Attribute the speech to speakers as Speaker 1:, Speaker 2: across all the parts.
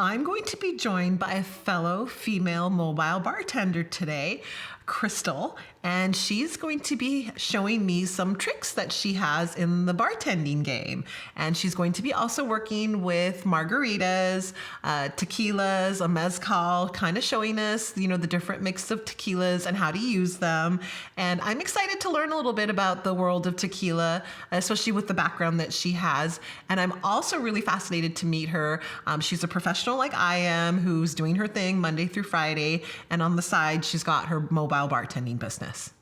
Speaker 1: I'm going to be joined by a fellow female mobile bartender today, Crystal, and she's going to be showing me some tricks that she has in the bartending game. And she's going to be also working with margaritas, tequilas, a mezcal, kind of showing us, the different mix of tequilas and how to use them. And I'm excited to learn a little bit about the world of tequila, especially with the background that she has. And I'm also really fascinated to meet her. She's a professional like I am, who's doing her thing Monday through Friday. And on the side, she's got her mobile bartending business.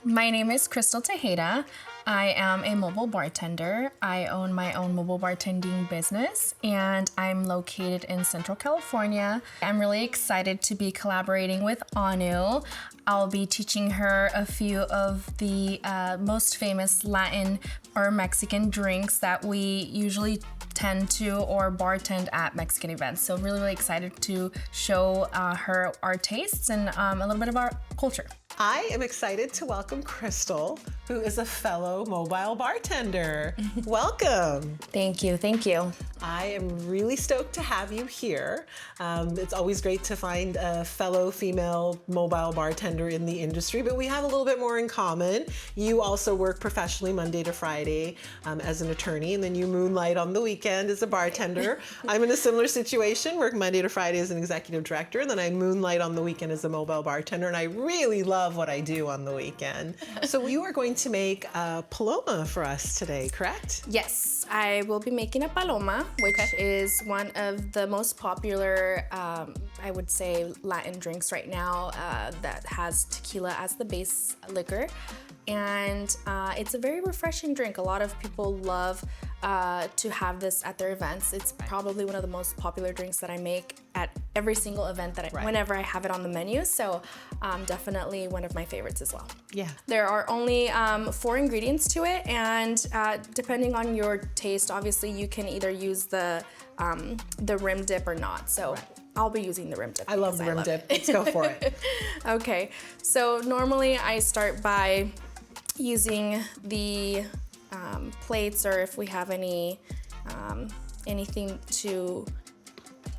Speaker 2: My name is Crystal Tejeda. I am a mobile bartender. I own my own mobile bartending business, and I'm located in Central California. I'm really excited to be collaborating with Anu. I'll be teaching her a few of the most famous Latin or Mexican drinks that we usually tend to or bartend at Mexican events. So really excited to show her our tastes and a little bit of our culture.
Speaker 1: I am excited to welcome Crystal, who is a fellow mobile bartender. Welcome.
Speaker 2: Thank you.
Speaker 1: I am really stoked to have you here. It's always great to find a fellow female mobile bartender in the industry, but we have a little bit more in common. You also work professionally Monday to Friday as an attorney, and then you moonlight on the weekend as a bartender. I'm in a similar situation, work Monday to Friday as an executive director, and then I moonlight on the weekend as a mobile bartender, and I really love what I do on the weekend. So you are going to make a paloma for us today, correct?
Speaker 2: Yes, I will be making a paloma, which is one of the most popular, I would say, Latin drinks right now that has tequila as the base liquor. And it's a very refreshing drink. A lot of people love to have this at their events. It's probably one of the most popular drinks that I make at every single event that whenever I have it on the menu. So definitely one of my favorites as well.
Speaker 1: Yeah.
Speaker 2: There are only 4 ingredients to it, and depending on your taste, obviously you can either use the rim dip or not. So. I'll be using the rim dip.
Speaker 1: I love the rim dip. Let's go for it.
Speaker 2: Okay, so normally I start by using the plates, or if we have any anything to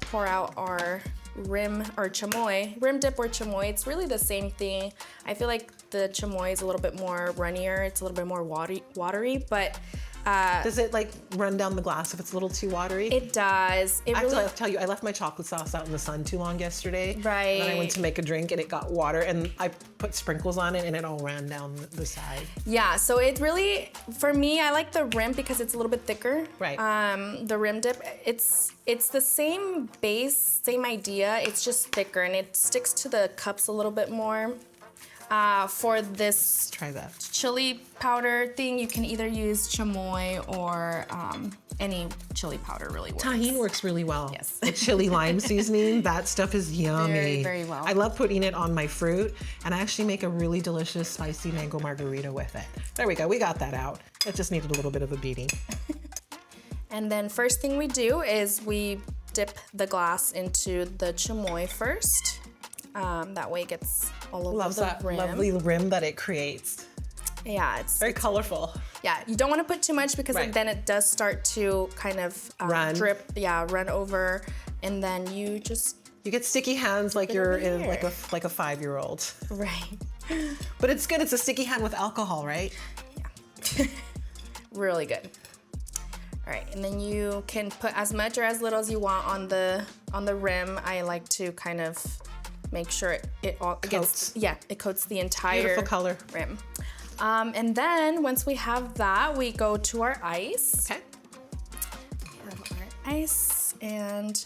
Speaker 2: pour out our rim or chamoy, rim dip or chamoy. It's really the same thing. I feel like the chamoy is a little bit more runnier. It's a little bit more watery, but
Speaker 1: does it like run down the glass if it's a little too watery?
Speaker 2: It does.
Speaker 1: I'll tell you, I left my chocolate sauce out in the sun too long yesterday.
Speaker 2: Right.
Speaker 1: And then I went to make a drink and it got water, and I put sprinkles on it and it all ran down the side.
Speaker 2: Yeah, so it really, for me, I like the rim because it's a little bit thicker.
Speaker 1: Right.
Speaker 2: The rim dip, it's the same base, same idea. It's just thicker and it sticks to the cups a little bit more. For this
Speaker 1: Try that.
Speaker 2: chili powder thing, you can either use chamoy or any chili powder really works.
Speaker 1: Tahini works really well.
Speaker 2: Yes.
Speaker 1: The chili lime seasoning, that stuff is yummy.
Speaker 2: Very, very well.
Speaker 1: I love putting it on my fruit, and I actually make a really delicious spicy mango margarita with it. There we go, we got that out. It just needed a little bit of a beating.
Speaker 2: And then first thing we do is we dip the glass into the chamoy first. That way it gets all over
Speaker 1: Loves
Speaker 2: the
Speaker 1: that
Speaker 2: rim.
Speaker 1: lovely rim that it creates.
Speaker 2: Yeah, it's
Speaker 1: Very colorful.
Speaker 2: Yeah, you don't want to put too much because then it does start to kind of drip. Yeah, run over, and then you
Speaker 1: get sticky hands like you're in like a 5-year-old.
Speaker 2: Right.
Speaker 1: But it's good. It's a sticky hand with alcohol, right?
Speaker 2: Yeah. Really good. All right, and then you can put as much or as little as you want on the rim. I like to kind of make sure it all
Speaker 1: coats.
Speaker 2: It coats the entire
Speaker 1: Beautiful color.
Speaker 2: rim. And then once we have that, we go to our ice.
Speaker 1: Okay.
Speaker 2: We have our ice, and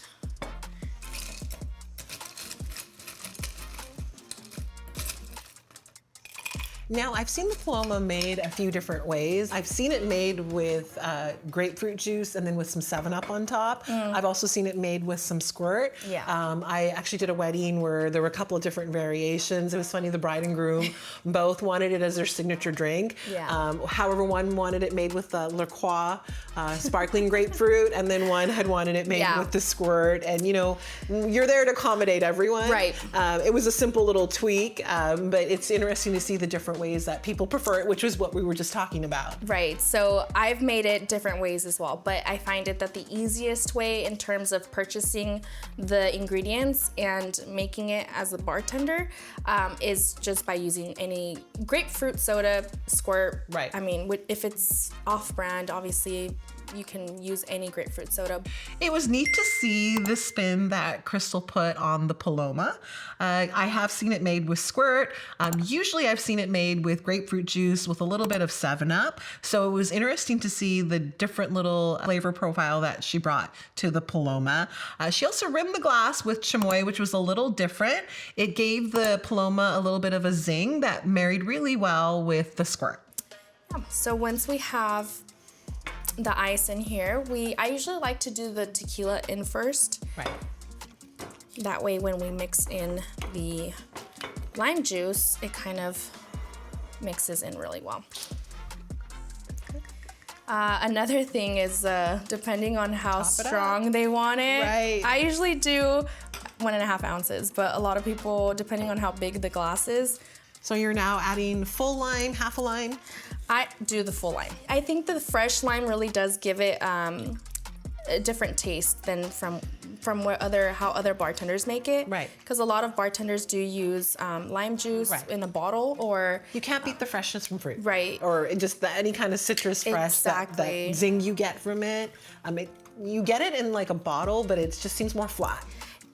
Speaker 1: now, I've seen the paloma made a few different ways. I've seen it made with grapefruit juice and then with some 7-Up on top. I've also seen it made with some squirt.
Speaker 2: Yeah.
Speaker 1: I actually did a wedding where there were a couple of different variations. It was funny, the bride and groom both wanted it as their signature drink.
Speaker 2: Yeah.
Speaker 1: However, one wanted it made with the La Croix sparkling grapefruit, and then one had wanted it made with the squirt. And you're there to accommodate everyone.
Speaker 2: Right.
Speaker 1: It was a simple little tweak, but it's interesting to see the different different ways that people prefer it, which was what we were just talking about.
Speaker 2: Right, so I've made it different ways as well, but I find it that the easiest way in terms of purchasing the ingredients and making it as a bartender is just by using any grapefruit soda, squirt.
Speaker 1: Right.
Speaker 2: I mean, if it's off-brand, obviously you can use any grapefruit soda.
Speaker 1: It was neat to see the spin that Crystal put on the Paloma. I have seen it made with squirt. Usually I've seen it made with grapefruit juice with a little bit of 7-Up. So it was interesting to see the different little flavor profile that she brought to the Paloma. She also rimmed the glass with chamoy, which was a little different. It gave the Paloma a little bit of a zing that married really well with the squirt.
Speaker 2: Yeah. So once we have the ice in here, I usually like to do the tequila in first.
Speaker 1: Right.
Speaker 2: That way when we mix in the lime juice, it kind of mixes in really well. Another thing is depending on how strong they want it.
Speaker 1: Right.
Speaker 2: I usually do 1.5 ounces, but a lot of people, depending on how big the glass is.
Speaker 1: So you're now adding full lime, half a lime?
Speaker 2: I do the full lime. I think the fresh lime really does give it a different taste than from how other bartenders make it.
Speaker 1: Right.
Speaker 2: Because a lot of bartenders do use lime juice in a bottle, or
Speaker 1: you can't beat the freshness from fruit.
Speaker 2: Right.
Speaker 1: Or just any kind of citrus fresh,
Speaker 2: Exactly.
Speaker 1: that zing you get from it. You get it in like a bottle, but it just seems more flat.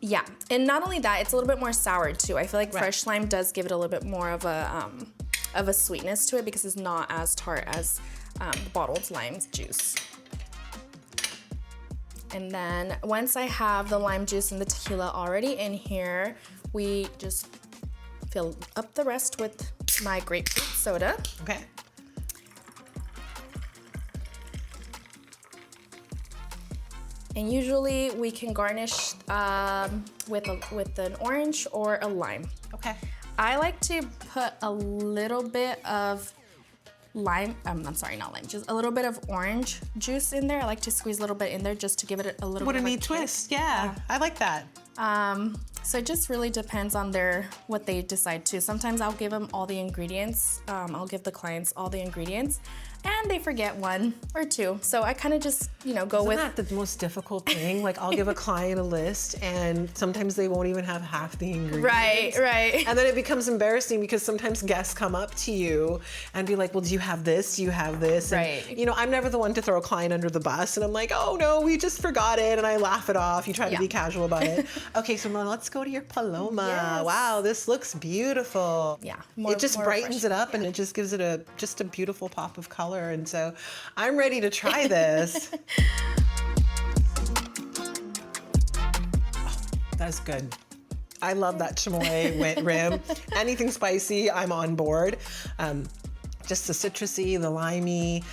Speaker 2: Yeah, and not only that, it's a little bit more sour too. I feel like fresh lime does give it a little bit more of a sweetness to it because it's not as tart as bottled lime juice. And then once I have the lime juice and the tequila already in here, we just fill up the rest with my grapefruit soda.
Speaker 1: Okay.
Speaker 2: And usually we can garnish with an orange or a lime.
Speaker 1: Okay.
Speaker 2: I like to put a little bit of lime, I'm sorry, not lime, just a little bit of orange juice in there. I like to squeeze a little bit in there just to give it a little
Speaker 1: What
Speaker 2: bit
Speaker 1: a
Speaker 2: of a
Speaker 1: neat
Speaker 2: kick.
Speaker 1: twist. Yeah, I like that.
Speaker 2: So it just really depends on what they decide to. Sometimes I'll give them all the ingredients. I'll give the clients all the ingredients, and they forget one or two. So I kind of just, go with.
Speaker 1: Isn't that the most difficult thing? Like I'll give a client a list and sometimes they won't even have half the ingredients.
Speaker 2: Right.
Speaker 1: And then it becomes embarrassing because sometimes guests come up to you and be like, well, do you have this? Do you have this? And,
Speaker 2: Right.
Speaker 1: I'm never the one to throw a client under the bus and I'm like, oh no, we just forgot it. And I laugh it off. You try to be casual about it. Okay, so now let's go to your Paloma.
Speaker 2: Yes.
Speaker 1: Wow, this looks beautiful.
Speaker 2: Yeah,
Speaker 1: it just
Speaker 2: more
Speaker 1: brightens it up and it just gives it just a beautiful pop of color. And so I'm ready to try this. Oh, that's good. I love that chamoy rim. Anything spicy, I'm on board. Just the citrusy, the limey,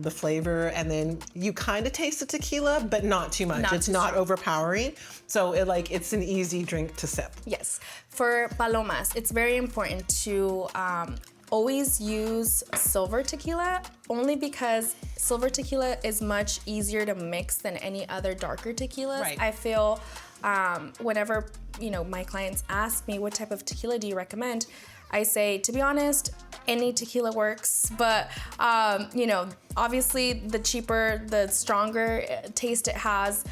Speaker 1: the flavor, and then you kind of taste the tequila, but not too much. It's not overpowering. So it's an easy drink to sip.
Speaker 2: Yes. For palomas, it's very important to always use silver tequila, only because silver tequila is much easier to mix than any other darker tequilas.
Speaker 1: Right.
Speaker 2: I feel whenever my clients ask me what type of tequila do you recommend, I say, to be honest, any tequila works, but obviously the cheaper, the stronger taste it has.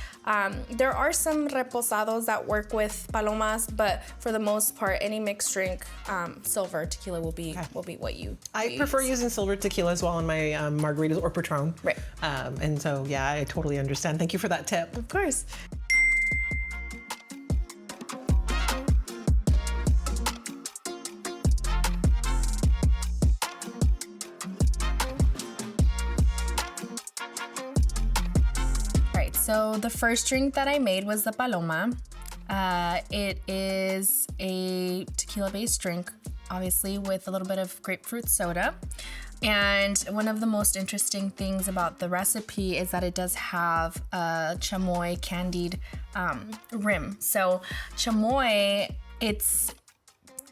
Speaker 2: There are some reposados that work with palomas, but for the most part, any mixed drink, silver tequila will be what you.
Speaker 1: I prefer using silver tequila as well in my margaritas or Patron.
Speaker 2: Right.
Speaker 1: And so yeah, I totally understand. Thank you for that tip.
Speaker 2: Of course. So the first drink that I made was the Paloma. It is a tequila-based drink, obviously, with a little bit of grapefruit soda. And one of the most interesting things about the recipe is that it does have a chamoy candied rim. So chamoy, it's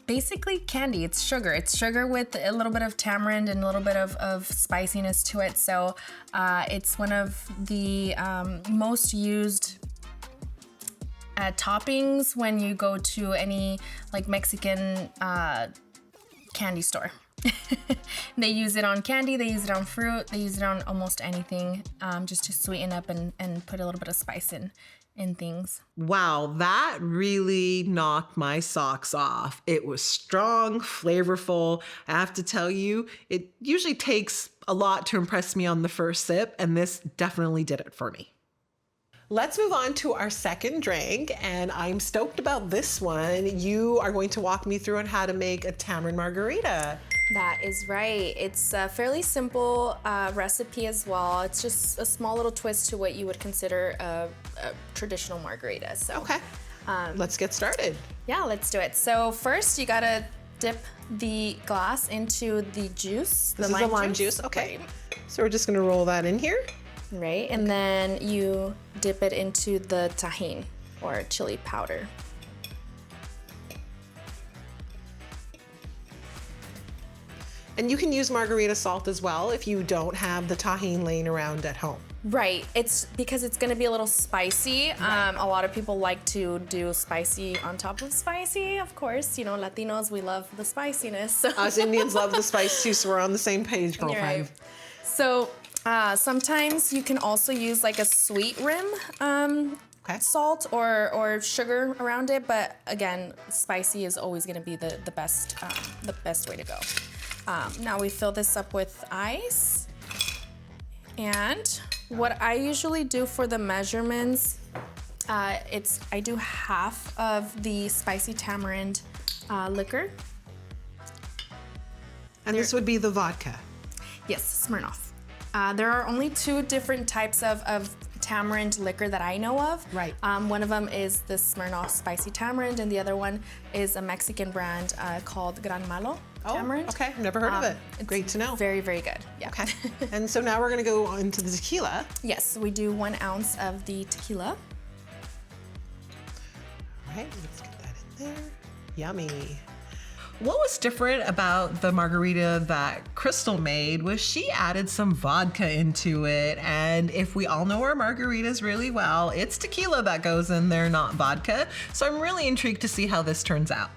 Speaker 2: basically candy. It's sugar. It's sugar with a little bit of tamarind and a little bit of spiciness to it. So it's one of the most used toppings when you go to any Mexican candy store. They use it on candy, they use it on fruit, they use it on almost anything, just to sweeten up and put a little bit of spice in things.
Speaker 1: Wow, that really knocked my socks off. It was strong, flavorful. I have to tell you, it usually takes a lot to impress me on the first sip, and this definitely did it for me. Let's move on to our second drink, and I'm stoked about this one. You are going to walk me through on how to make a tamarind margarita.
Speaker 2: That is right. It's a fairly simple recipe as well. It's just a small little twist to what you would consider a traditional margarita. So,
Speaker 1: Okay, let's get started.
Speaker 2: yeah, let's do it. So first you gotta dip the glass into the juice.
Speaker 1: This is a lime juice, okay.
Speaker 2: Right.
Speaker 1: So we're just gonna roll that in here.
Speaker 2: Right, and then you dip it into the tahine or chili powder.
Speaker 1: And you can use margarita salt as well if you don't have the tahine laying around at home.
Speaker 2: Right, it's because it's gonna be a little spicy.
Speaker 1: Right.
Speaker 2: A lot of people like to do spicy on top of spicy, of course. You know, Latinos, we love the spiciness. So.
Speaker 1: Us Indians love the spice too, so we're on the same page,
Speaker 2: You're
Speaker 1: girlfriend.
Speaker 2: right. So sometimes you can also use like a sweet rim
Speaker 1: Okay.
Speaker 2: salt or sugar around it, but again, spicy is always gonna be the best way to go. Now we fill this up with ice, and what I usually do for the measurements, I do half of the spicy tamarind liquor.
Speaker 1: And this would be the vodka.
Speaker 2: Yes, Smirnoff. There are only two different types of tamarind liquor that I know of.
Speaker 1: Right.
Speaker 2: One of them is the Smirnoff Spicy Tamarind, and the other one is a Mexican brand called Gran Malo Tamarind.
Speaker 1: Okay, I've never heard of it.
Speaker 2: It's
Speaker 1: Great to know.
Speaker 2: Very, very good. Yeah.
Speaker 1: Okay. And so now we're gonna go on to the tequila.
Speaker 2: Yes, we do 1 ounce of the tequila.
Speaker 1: All right, let's get that in there. Yummy.
Speaker 3: What was different about the margarita that Crystal made was she added some vodka into it. And if we all know our margaritas really well, it's tequila that goes in there, not vodka. So I'm really intrigued to see how this turns out.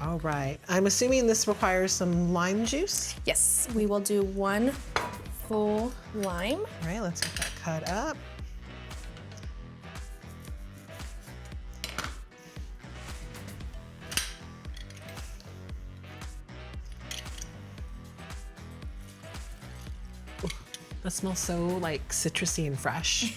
Speaker 1: All right. I'm assuming this requires some lime juice.
Speaker 2: Yes, we will do 1 full lime.
Speaker 1: All right, let's get that cut up. Ooh, that smells so like citrusy and fresh.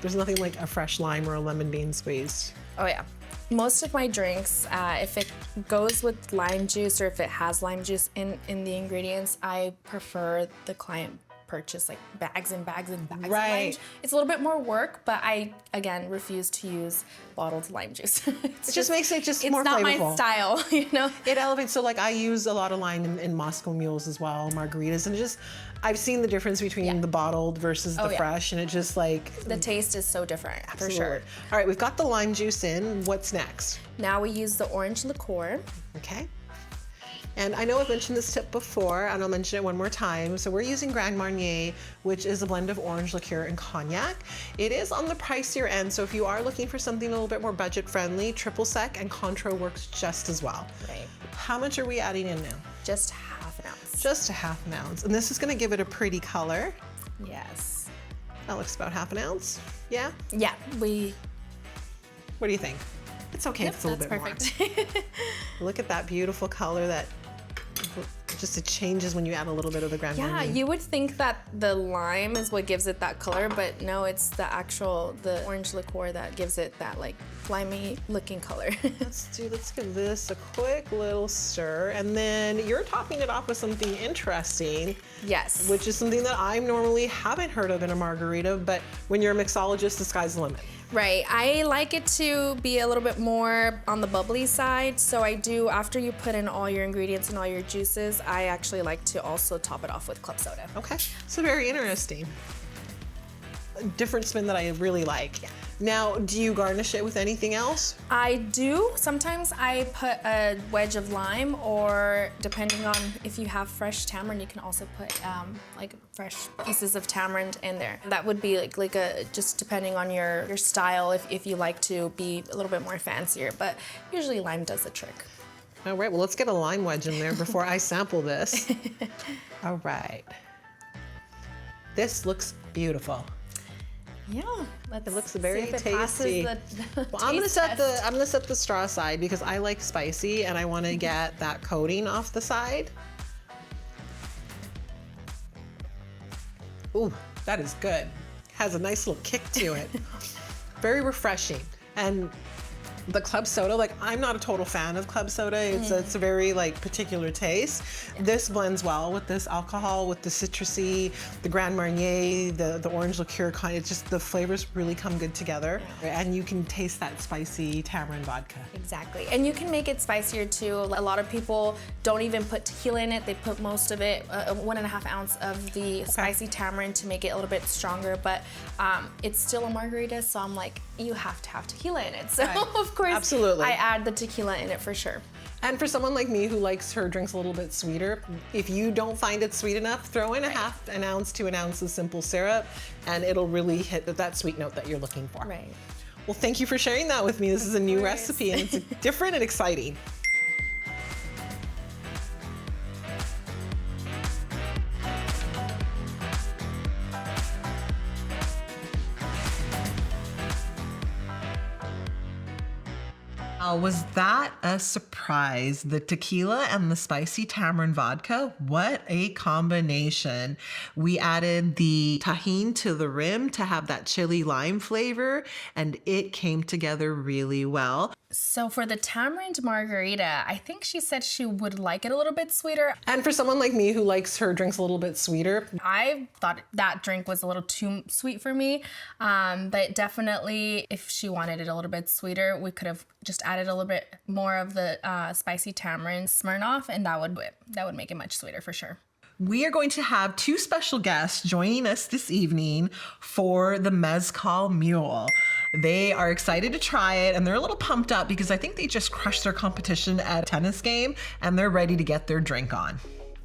Speaker 1: There's nothing like a fresh lime or a lemon bean squeezed.
Speaker 2: Oh yeah. Most of my drinks, if it goes with lime juice or if it has lime juice in the ingredients, I prefer the client purchase like bags and bags and bags of lime
Speaker 1: Right.
Speaker 2: juice. It's a little bit more work, but I, again, refuse to use bottled lime juice.
Speaker 1: It just makes it just
Speaker 2: it's
Speaker 1: more
Speaker 2: not
Speaker 1: flavorful.
Speaker 2: my style, you know?
Speaker 1: It elevates. So like I use a lot of lime in Moscow mules as well, margaritas, and it just I've seen the difference between
Speaker 2: Yeah.
Speaker 1: the bottled versus the
Speaker 2: yeah.
Speaker 1: fresh, and it just like
Speaker 2: The taste is so different, for sure.
Speaker 1: Absolutely. All right, we've got the lime juice in. What's next?
Speaker 2: Now we use the orange liqueur.
Speaker 1: Okay. And I know I've mentioned this tip before, and I'll mention it one more time. So we're using Grand Marnier, which is a blend of orange liqueur and cognac. It is on the pricier end, so if you are looking for something a little bit more budget friendly, triple sec and Cointreau works just as well.
Speaker 2: Right.
Speaker 1: How much are we adding in now?
Speaker 2: Just half an ounce.
Speaker 1: Just a half an ounce. And this is gonna give it a pretty color.
Speaker 2: Yes.
Speaker 1: That looks about half an ounce. Yeah?
Speaker 2: Yeah, we.
Speaker 1: What do you think? It's okay if it's a little bit
Speaker 2: That's
Speaker 1: more.
Speaker 2: perfect.
Speaker 1: Look at that beautiful color that just it changes when you add a little bit of the Grand
Speaker 2: Yeah,
Speaker 1: Marnier.
Speaker 2: you would think that the lime is what gives it that color, but no, it's the orange liqueur that gives it that like slimy looking color.
Speaker 1: Let's give this a quick little stir, and then you're topping it off with something interesting,
Speaker 2: Yes.
Speaker 1: which is something that I normally haven't heard of in a margarita, but when you're a mixologist, the sky's the limit.
Speaker 2: Right. I like it to be a little bit more on the bubbly side. So I do, after you put in all your ingredients and all your juices, I actually like to also top it off with club soda.
Speaker 1: Okay, so very interesting. A different spin that I really like. Now, do you garnish it with anything else?
Speaker 2: I do. Sometimes I put a wedge of lime, or depending on if you have fresh tamarind, you can also put like fresh pieces of tamarind in there. That would be like a just depending on your style if you like to be a little bit more fancier, but usually lime does the trick.
Speaker 3: All right, well, let's get a lime wedge in there before I sample this. All right. This looks beautiful.
Speaker 2: Yeah, let's
Speaker 3: It looks very
Speaker 2: see if it
Speaker 3: tasty.
Speaker 2: passes the
Speaker 3: Well, I'm gonna
Speaker 2: taste
Speaker 3: set
Speaker 2: test.
Speaker 3: the straw aside because I like spicy and I want to get that coating off the side. Ooh, that is good. Has a nice little kick to it. Very refreshing. And the club soda, like I'm not a total fan of club soda. It's a very like particular taste. This blends well with this alcohol, with the citrusy, the Grand Marnier, the orange liqueur kind. It's just the flavors really come good together. And you can taste that spicy tamarind vodka.
Speaker 2: Exactly. And you can make it spicier too. A lot of people don't even put tequila in it. They put most of it, 1.5 ounce of the spicy tamarind to make it a little bit stronger. But it's still a margarita, so I'm like, you have to have tequila in it. So of course,
Speaker 3: Absolutely.
Speaker 2: I add the tequila in it for sure.
Speaker 3: And for someone like me who likes her drinks a little bit sweeter, if you don't find it sweet enough, throw in a half an ounce to an ounce of simple syrup, and it'll really hit that sweet note that you're looking for.
Speaker 2: Right.
Speaker 3: Well, thank you for sharing that with me. This is a new
Speaker 2: course.
Speaker 3: recipe, and it's different and exciting.
Speaker 1: Was that a surprise? The tequila and the spicy tamarind vodka? What a combination. We added the tahini to the rim to have that chili lime flavor, and it came together really well.
Speaker 2: So for the tamarind margarita, I think she said she would like it a little bit sweeter.
Speaker 3: And for someone like me who likes her drinks a little bit sweeter,
Speaker 2: I thought that drink was a little too sweet for me, but definitely if she wanted it a little bit sweeter, we could have just added a little bit more of the spicy tamarind Smirnoff, and that would make it much sweeter for sure.
Speaker 1: We are going to have two special guests joining us this evening for the Mezcal Mule. They are excited to try it, and they're a little pumped up because I think they just crushed their competition at a tennis game, and they're ready to get their drink on.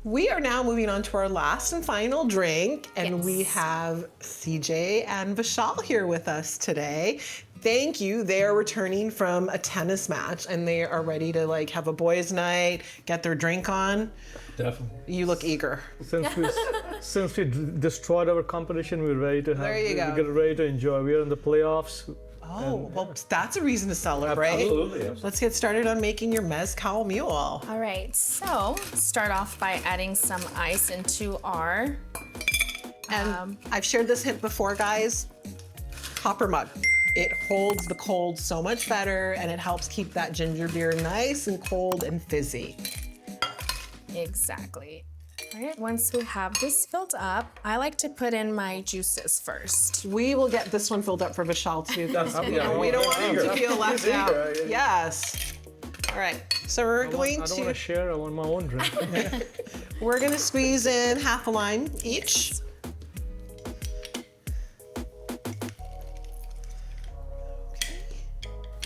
Speaker 3: we are now moving on to our last and final drink, and
Speaker 2: Yes.
Speaker 3: we have CJ and Vishal here with us today. Thank you. They are returning from a tennis match, and they are ready to like have a boys' night, get their drink on.
Speaker 4: Definitely.
Speaker 3: You look eager.
Speaker 4: Since we destroyed our competition, we're ready to have.
Speaker 3: There you go.
Speaker 4: We're ready to enjoy. We're in the playoffs.
Speaker 3: Oh, well, that's a reason to celebrate.
Speaker 4: Absolutely.
Speaker 3: Let's get started on making your mezcal mule.
Speaker 2: All right, so start off by adding some ice into our
Speaker 3: And I've shared this hint before, guys. Copper mug. It holds the cold so much better, and it helps keep that ginger beer nice and cold and fizzy.
Speaker 2: Exactly. All right, once we have this filled up, I like to put in my juices first.
Speaker 3: We will get this one filled up for Vishal too. We don't want him to feel left
Speaker 4: He's
Speaker 3: out.
Speaker 4: eager, yeah.
Speaker 3: Yes. All right. So we're going
Speaker 4: I don't want
Speaker 3: to
Speaker 4: to share. I want my own drink.
Speaker 3: we're going to squeeze in half a lime each.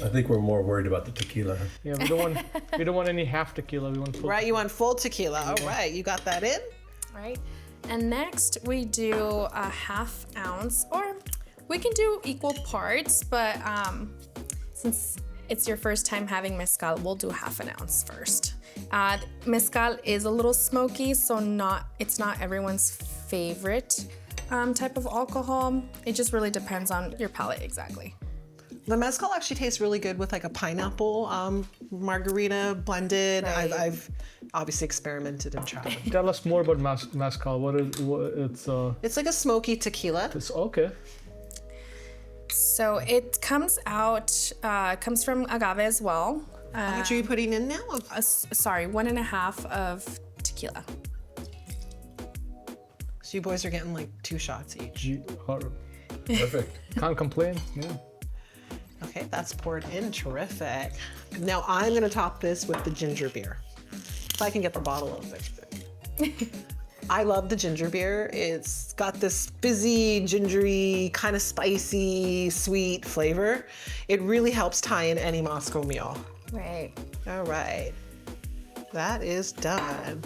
Speaker 5: I think we're more worried about the tequila.
Speaker 4: Yeah, we don't want any half tequila. We want full.
Speaker 3: Right, you want full tequila. All right, you got that in?
Speaker 2: All right, and next we do a ½ ounce, or we can do equal parts, but since it's your first time having mezcal, we'll do ½ ounce first. Mezcal is a little smoky, so it's not everyone's favorite type of alcohol. It just really depends on your palate exactly.
Speaker 3: The mezcal actually tastes really good with like a pineapple margarita blended.
Speaker 2: Right.
Speaker 3: I've obviously experimented and tried.
Speaker 4: Tell us more about mezcal. It's
Speaker 3: It's like a smoky tequila.
Speaker 4: it's okay.
Speaker 2: So it comes from agave as well.
Speaker 3: How much are you putting in now?
Speaker 2: 1.5 of tequila.
Speaker 3: So you boys are getting like 2 shots each.
Speaker 5: Perfect.
Speaker 4: Can't complain. Yeah.
Speaker 3: Okay, that's poured in. Terrific. Now I'm gonna top this with the ginger beer. If I can get the bottle open. I love the ginger beer. It's got this fizzy, gingery, kind of spicy, sweet flavor. It really helps tie in any Moscow meal.
Speaker 2: Right.
Speaker 3: All right, that is done.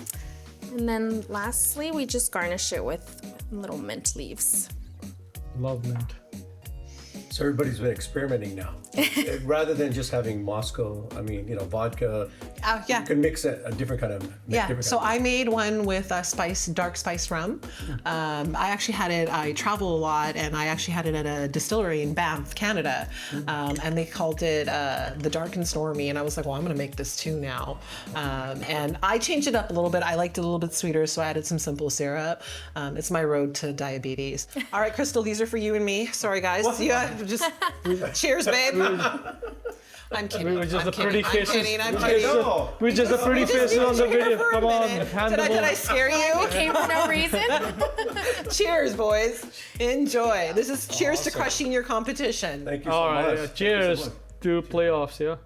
Speaker 2: And then lastly, we just garnish it with little mint leaves.
Speaker 4: Love mint.
Speaker 5: So everybody's been experimenting now. Rather than just having Moscow, vodka,
Speaker 1: Yeah.
Speaker 5: You can mix a different kind of.
Speaker 1: Yeah, so I made one with dark spice rum. I actually had it, I travel a lot, and I actually had it at a distillery in Banff, Canada. And they called it the Dark and Stormy, and I was like, well, I'm gonna make this too now. And I changed it up a little bit. I liked it a little bit sweeter, so I added some simple syrup. It's my road to diabetes. All right, Crystal, these are for you and me. Sorry, guys. Just cheers, babe. I'm kidding.
Speaker 4: We were just the pretty
Speaker 1: I'm
Speaker 4: faces.
Speaker 1: kidding.
Speaker 4: We're just the pretty faces on the video. Come on, hand
Speaker 1: Did
Speaker 4: them
Speaker 1: I
Speaker 4: over.
Speaker 1: scare you?
Speaker 2: Came for no reason.
Speaker 1: Cheers, boys. Enjoy. This is cheers to crushing your competition.
Speaker 5: Thank you so
Speaker 4: All
Speaker 5: much.
Speaker 4: right,
Speaker 5: Thank you
Speaker 4: cheers
Speaker 5: so much.
Speaker 4: to playoffs, yeah.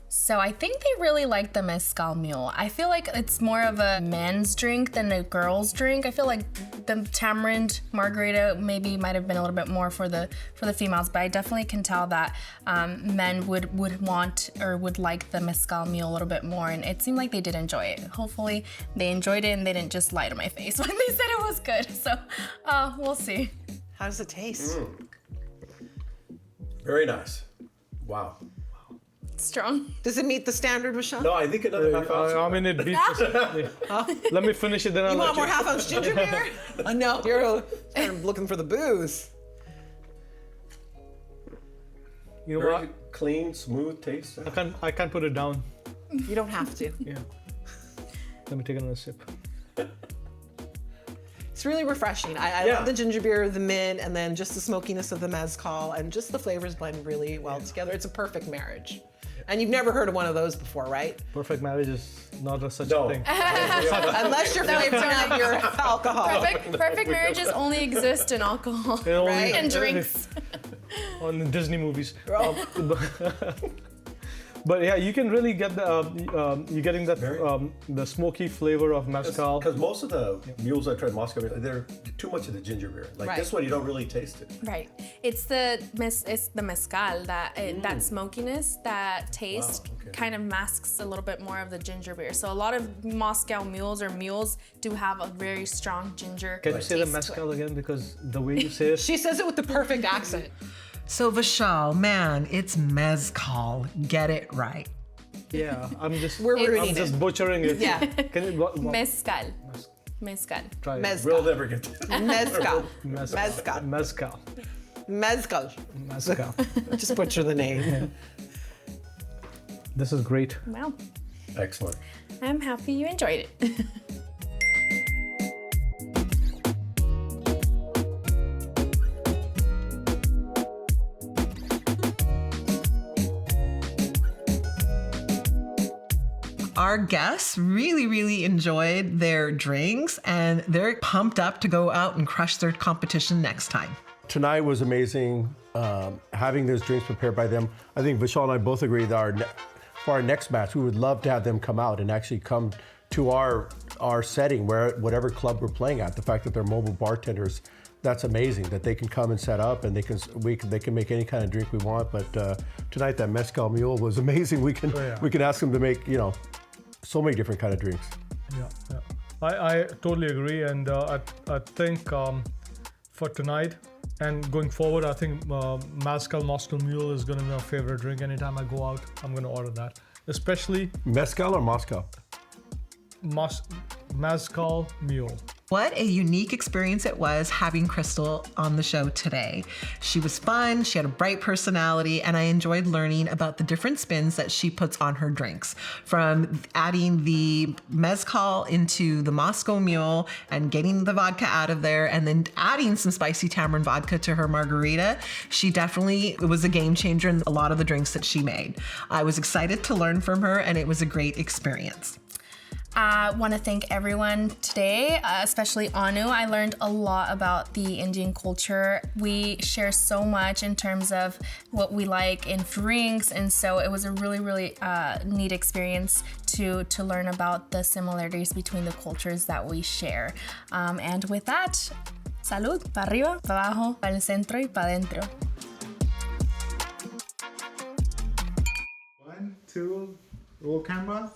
Speaker 2: So I think they really like the mezcal mule. I feel like it's more of a men's drink than a girl's drink. I feel like the tamarind margarita maybe might have been a little bit more for the females, but I definitely can tell that men would want or would like the mezcal mule a little bit more, and it seemed like they did enjoy it. Hopefully they enjoyed it and they didn't just lie to my face when they said it was good. So we'll see.
Speaker 1: How does it taste?
Speaker 5: Very nice. Wow.
Speaker 2: Strong.
Speaker 1: Does it meet the standard, Michelle?
Speaker 5: No, I think another half ounce.
Speaker 4: I mean, it beats Let me finish it, then I'll
Speaker 1: You
Speaker 4: let
Speaker 1: want more half-ounce ginger beer? No, you're looking for the booze.
Speaker 4: You know
Speaker 5: Very
Speaker 4: what?
Speaker 5: clean, smooth taste.
Speaker 4: I can't put it down.
Speaker 1: You don't have to.
Speaker 4: Yeah. Let me take another sip.
Speaker 1: It's really refreshing. I
Speaker 5: Yeah.
Speaker 1: love the ginger beer, the mint, and then just the smokiness of the mezcal, and just the flavors blend really well together. It's a perfect marriage. And you've never heard of one of those before, right?
Speaker 4: Perfect marriage is not such
Speaker 5: No.
Speaker 4: a thing.
Speaker 1: Unless you're flavoring up your alcohol.
Speaker 2: Perfect marriages only exist in alcohol
Speaker 4: It only-
Speaker 1: Right.
Speaker 2: and drinks.
Speaker 4: On Disney movies. But yeah, you can really get the you're getting that the smoky flavor of mezcal.
Speaker 5: Because most of the mules I tried in Moscow, they're too much of the ginger beer. Like
Speaker 1: Right.
Speaker 5: this one, you don't really taste it.
Speaker 2: Right. It's the mezcal that smokiness, that taste
Speaker 5: okay.
Speaker 2: kind of masks a little bit more of the ginger beer. So a lot of Moscow mules do have a very strong ginger.
Speaker 4: Can you say the
Speaker 2: taste to
Speaker 4: mezcal
Speaker 2: it.
Speaker 4: again? Because the way you say it,
Speaker 1: She says it with the perfect accent.
Speaker 3: So Vishal, man, it's mezcal. Get it right.
Speaker 4: yeah, I'm just
Speaker 1: We're ruining
Speaker 4: I'm just
Speaker 1: it.
Speaker 4: butchering it.
Speaker 1: Yeah.
Speaker 4: Can you
Speaker 2: Mezcal.
Speaker 4: try it?
Speaker 1: Mezcal.
Speaker 5: We'll never get that.
Speaker 1: Mezcal.
Speaker 4: Mezcal.
Speaker 1: Mezcal.
Speaker 4: Mezcal.
Speaker 1: Mezcal.
Speaker 4: Mezcal.
Speaker 1: Just butcher the name.
Speaker 4: This is great.
Speaker 2: Wow.
Speaker 5: Excellent.
Speaker 2: I'm happy you enjoyed it.
Speaker 3: Our guests really, really enjoyed their drinks and they're pumped up to go out and crush their competition next time.
Speaker 5: Tonight was amazing. Having those drinks prepared by them. I think Vishal and I both agree that for our next match, we would love to have them come out and actually come to our setting, whatever club we're playing at. The fact that they're mobile bartenders, that's amazing. That they can come and set up, and they can make any kind of drink we want. But tonight, that mezcal mule was amazing. We can ask them to make so many different kind of drinks.
Speaker 4: Yeah. I totally agree, and I think for tonight and going forward, I think Moscow Mule is going to be my favorite drink. Anytime I go out, I'm going to order that. Especially
Speaker 5: Mezcal or Moscow?
Speaker 4: Mezcal Mule.
Speaker 3: What a unique experience it was having Crystal on the show today. She was fun, she had a bright personality, and I enjoyed learning about the different spins that she puts on her drinks. From adding the mezcal into the Moscow Mule and getting the vodka out of there, and then adding some spicy tamarind vodka to her margarita. It was a game changer in a lot of the drinks that she made. I was excited to learn from her, and it was a great experience.
Speaker 2: I want to thank everyone today, especially Anu. I learned a lot about the Indian culture. We share so much in terms of what we like in drinks, and so it was a really, really neat experience to learn about the similarities between the cultures that we share. And with that, salud, pa arriba, pa abajo, pa el centro y pa dentro.
Speaker 6: 1, 2, roll camera.